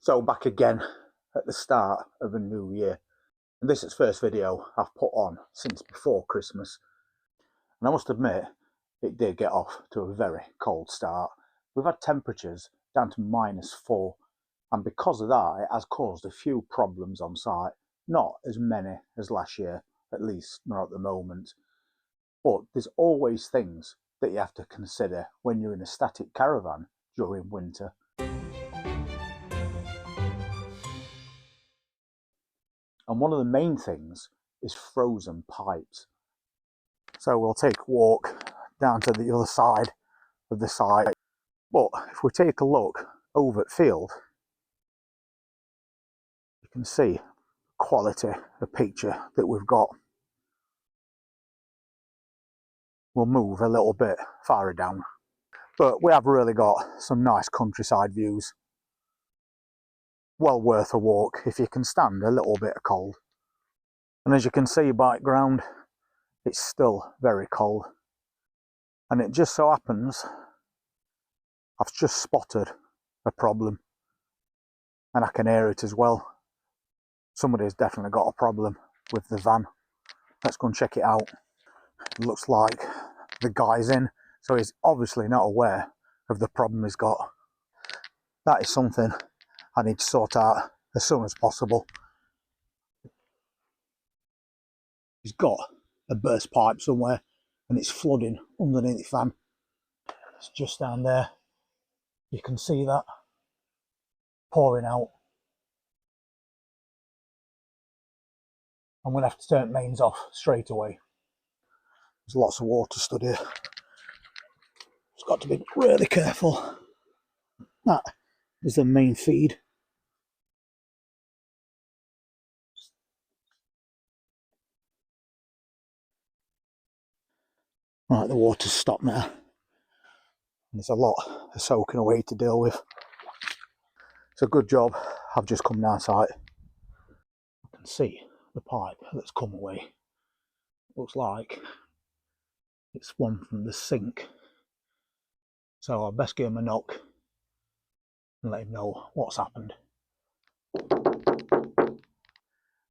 So back again at the start of a new year, and this is the first video I've put on since before Christmas, and I must admit it did get off to a very cold start. We've had temperatures down to -4, and because of that it has caused a few problems on site. Not as many as last year, at least not at the moment, but there's always things that you have to consider when you're in a static caravan during winter. And one of the main things is frozen pipes. So we'll take a walk down to the other side of the site. But if we take a look over at field, you can see quality of picture that we've got. We'll move a little bit farther down. But we have really got some nice countryside views. Well worth a walk if you can stand a little bit of cold. And as you can see background, it's still very cold. And it just so happens I've just spotted a problem, and I can hear it as well. Somebody's definitely got a problem with the van. Let's go and check it out. It looks like the guy's in, so he's obviously not aware of the problem he's got. That is something I need to sort out as soon as possible. He's got a burst pipe somewhere and it's flooding underneath the fan. It's just down there. You can see that pouring out. I'm going to have to turn mains off straight away. There's lots of water stood here. It's got to be really careful. That is the main feed. Right, the water's stopped now. There's a lot of soaking away to deal with. It's a good job I've just come down site. I can see the pipe that's come away. Looks like it's one from the sink. So I'll best give him a knock and let him know what's happened.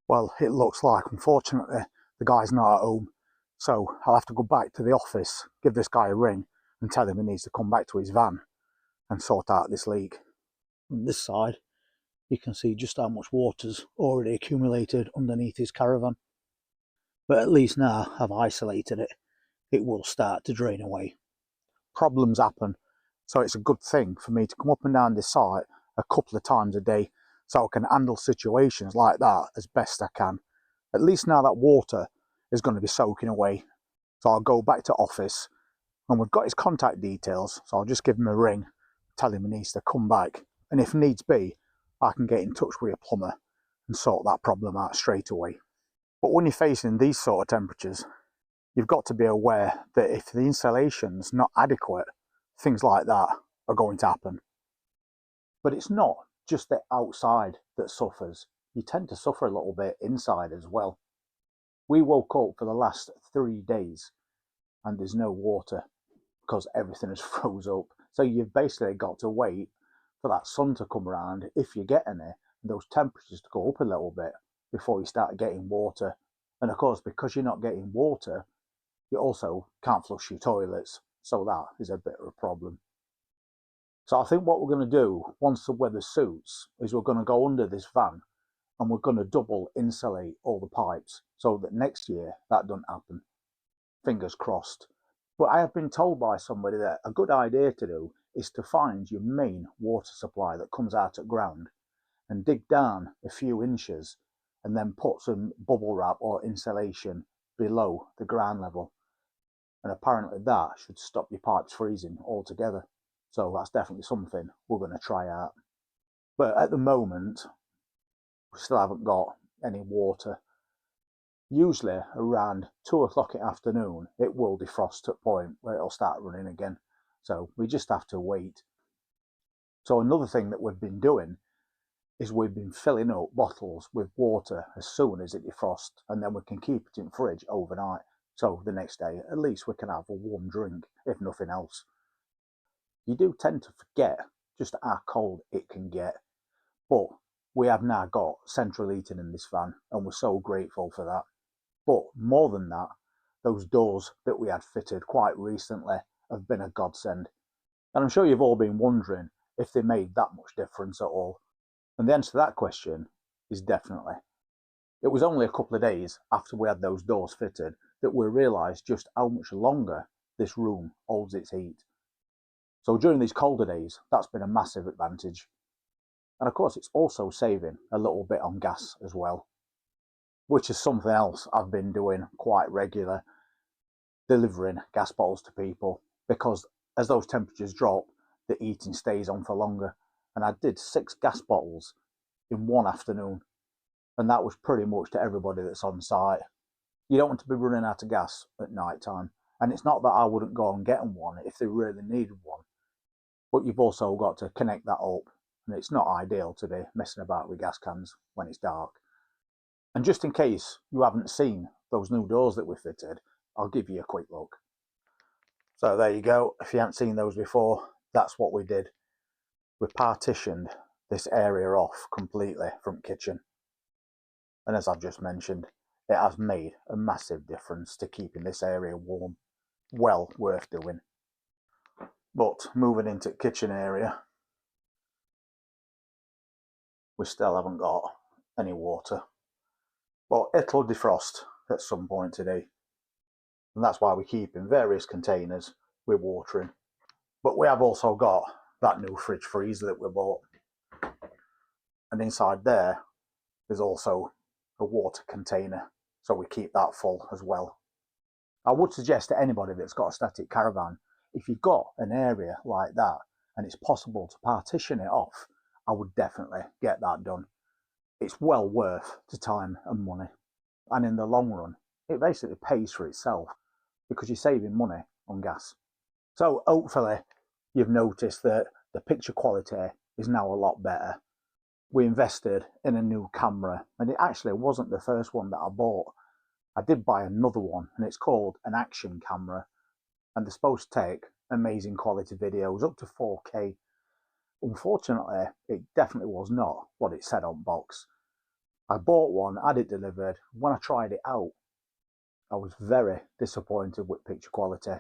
Well, it looks like, unfortunately, the guy's not at home. So I'll have to go back to the office, give this guy a ring and tell him he needs to come back to his van and sort out this leak. On this side, you can see just how much water's already accumulated underneath his caravan. But at least now I've isolated it, it will start to drain away. Problems happen, so it's a good thing for me to come up and down this site a couple of times a day so I can handle situations like that as best I can. At least now that water is going to be soaking away. So I'll go back to office, and we've got his contact details, so I'll just give him a ring, tell him he needs to come back, and if needs be, I can get in touch with a plumber and sort that problem out straight away. But when you're facing these sort of temperatures, you've got to be aware that if the insulation's not adequate, things like that are going to happen. But it's not just the outside that suffers. You tend to suffer a little bit inside as well. We woke up for the last 3 days and there's no water because everything is froze up. So you've basically got to wait for that sun to come around, if you get any, and those temperatures to go up a little bit before you start getting water. And of course, because you're not getting water, you also can't flush your toilets. So that is a bit of a problem. So I think what we're going to do once the weather suits is we're going to go under this van and we're going to double insulate all the pipes so that next year that doesn't happen. Fingers crossed. But I have been told by somebody that a good idea to do is to find your main water supply that comes out at ground and dig down a few inches and then put some bubble wrap or insulation below the ground level. And apparently that should stop your pipes freezing altogether. So that's definitely something we're going to try out. But at the moment, we still haven't got any water. Usually around 2 o'clock in the afternoon, it will defrost to a point where it'll start running again. So we just have to wait. So another thing that we've been doing is we've been filling up bottles with water as soon as it defrosts, and then we can keep it in fridge overnight. So the next day, at least we can have a warm drink, if nothing else. You do tend to forget just how cold it can get. But we have now got central heating in this van, and we're so grateful for that. But more than that, those doors that we had fitted quite recently have been a godsend. And I'm sure you've all been wondering if they made that much difference at all. And the answer to that question is definitely. It was only a couple of days after we had those doors fitted that we realised just how much longer this room holds its heat. So during these colder days, that's been a massive advantage. And of course, it's also saving a little bit on gas as well, which is something else I've been doing quite regular, delivering gas bottles to people, because as those temperatures drop, the heating stays on for longer. And I did 6 gas bottles in one afternoon, and that was pretty much to everybody that's on site. You don't want to be running out of gas at night time, and it's not that I wouldn't go and get them one if they really needed one, but you've also got to connect that up, and it's not ideal to be messing about with gas cans when it's dark. And just in case you haven't seen those new doors that we fitted, I'll give you a quick look. So there you go. If you haven't seen those before, that's what we did. We partitioned this area off completely from kitchen. And as I've just mentioned, it has made a massive difference to keeping this area warm. Well worth doing. But moving into the kitchen area, we still haven't got any water. But it'll defrost at some point today. And that's why we keep in various containers with water in. But we have also got that new fridge freezer that we bought. And inside there, there's also a water container, so we keep that full as well. I would suggest to anybody that's got a static caravan, if you've got an area like that and it's possible to partition it off, I would definitely get that done. It's well worth the time and money, and in the long run it basically pays for itself because you're saving money on gas. So hopefully you've noticed that the picture quality is now a lot better. We invested in a new camera, and it actually wasn't the first one that I bought. I did buy another one, and it's called an action camera, and they're supposed to take amazing quality videos up to 4K. Unfortunately, it definitely was not what it said on box. I bought one, had it delivered. When I tried it out, I was very disappointed with picture quality,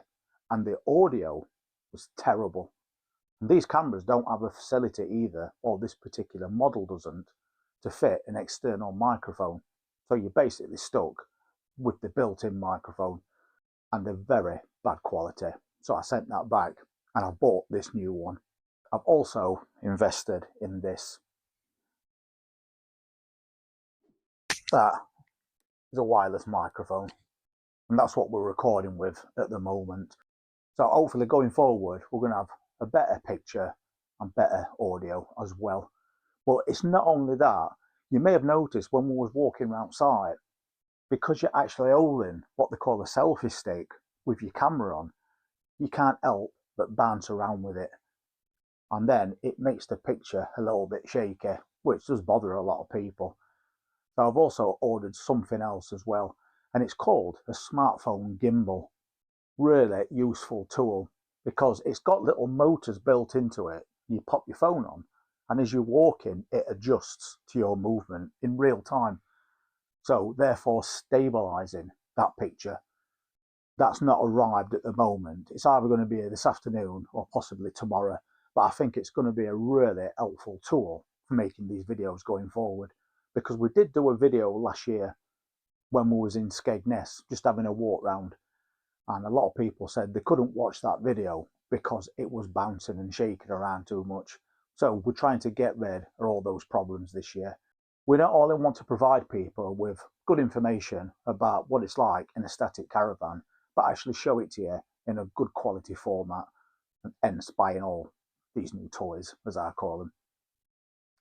and the audio was terrible. And these cameras don't have a facility either, or this particular model doesn't, to fit an external microphone. So you're basically stuck with the built-in microphone, and they're very bad quality. So I sent that back and I bought this new one. I've also invested in this. That is a wireless microphone, and that's what we're recording with at the moment. So hopefully going forward, we're going to have a better picture and better audio as well. But it's not only that. You may have noticed when we was walking around site, because you're actually holding what they call a selfie stick with your camera on, you can't help but bounce around with it. And then it makes the picture a little bit shaky, which does bother a lot of people. So I've also ordered something else as well, and it's called a smartphone gimbal. Really useful tool, because it's got little motors built into it. You pop your phone on, and as you're walking, it adjusts to your movement in real time. So therefore stabilizing that picture. That's not arrived at the moment. It's either going to be this afternoon or possibly tomorrow, but I think it's going to be a really helpful tool for making these videos going forward, because we did do a video last year when we was in Skegness, just having a walk round, and a lot of people said they couldn't watch that video because it was bouncing and shaking around too much. So we're trying to get rid of all those problems this year. We don't only want to provide people with good information about what it's like in a static caravan, but actually show it to you in a good quality format, and hence buying all these new toys, as I call them.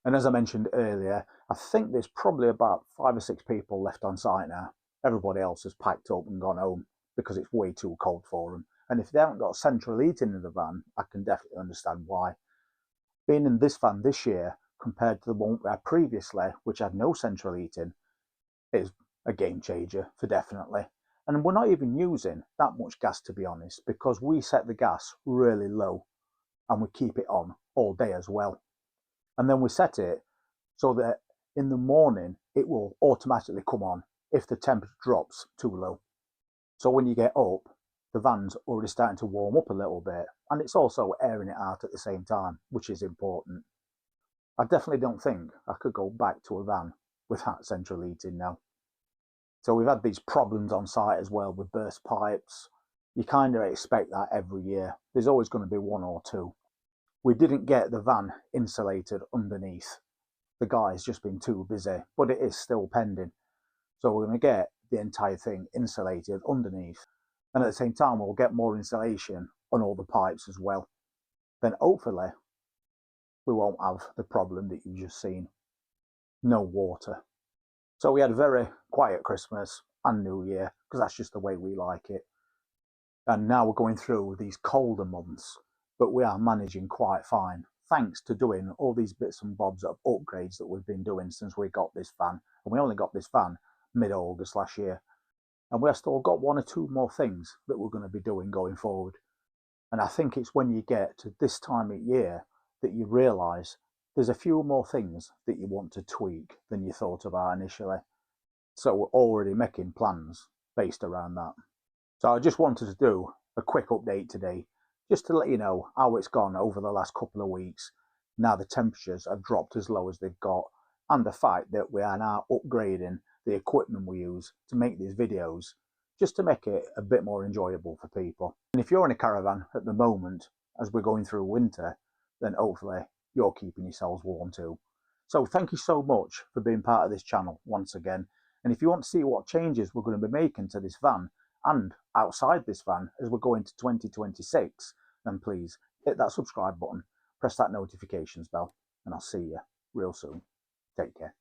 And as I mentioned earlier, I think there's probably about 5 or 6 people left on site now. Everybody else has packed up and gone home because it's way too cold for them. And if they haven't got central heating in the van, I can definitely understand why. Being in this van this year compared to the one we had previously, which had no central heating, is a game changer for definitely. And we're not even using that much gas, to be honest, because we set the gas really low and we keep it on all day as well. And then we set it so that in the morning it will automatically come on if the temperature drops too low. So when you get up, the van's already starting to warm up a little bit, and it's also airing it out at the same time, which is important. I definitely don't think I could go back to a van without central heating now. So we've had these problems on site as well with burst pipes. You kind of expect that every year. There's always going to be one or two. We didn't get the van insulated underneath. The guy's just been too busy, but it is still pending. So we're going to get the entire thing insulated underneath. And at the same time, we'll get more insulation on all the pipes as well. Then hopefully, we won't have the problem that you've just seen. No water. So we had a very quiet Christmas and New Year, because that's just the way we like it. And now we're going through these colder months, but we are managing quite fine, thanks to doing all these bits and bobs of upgrades that we've been doing since we got this van. And we only got this van mid-August last year. And we've still got one or two more things that we're going to be doing going forward. And I think it's when you get to this time of year that you realise there's a few more things that you want to tweak than you thought about initially. So we're already making plans based around that. So I just wanted to do a quick update today, just to let you know how it's gone over the last couple of weeks. Now the temperatures have dropped as low as they've got, and the fact that we are now upgrading the equipment we use to make these videos, just to make it a bit more enjoyable for people. And if you're in a caravan at the moment, as we're going through winter, then hopefully you're keeping yourselves warm too. So thank you so much for being part of this channel once again. And if you want to see what changes we're going to be making to this van and outside this van as we're going to 2026, then please hit that subscribe button, press that notifications bell, and I'll see you real soon. Take care.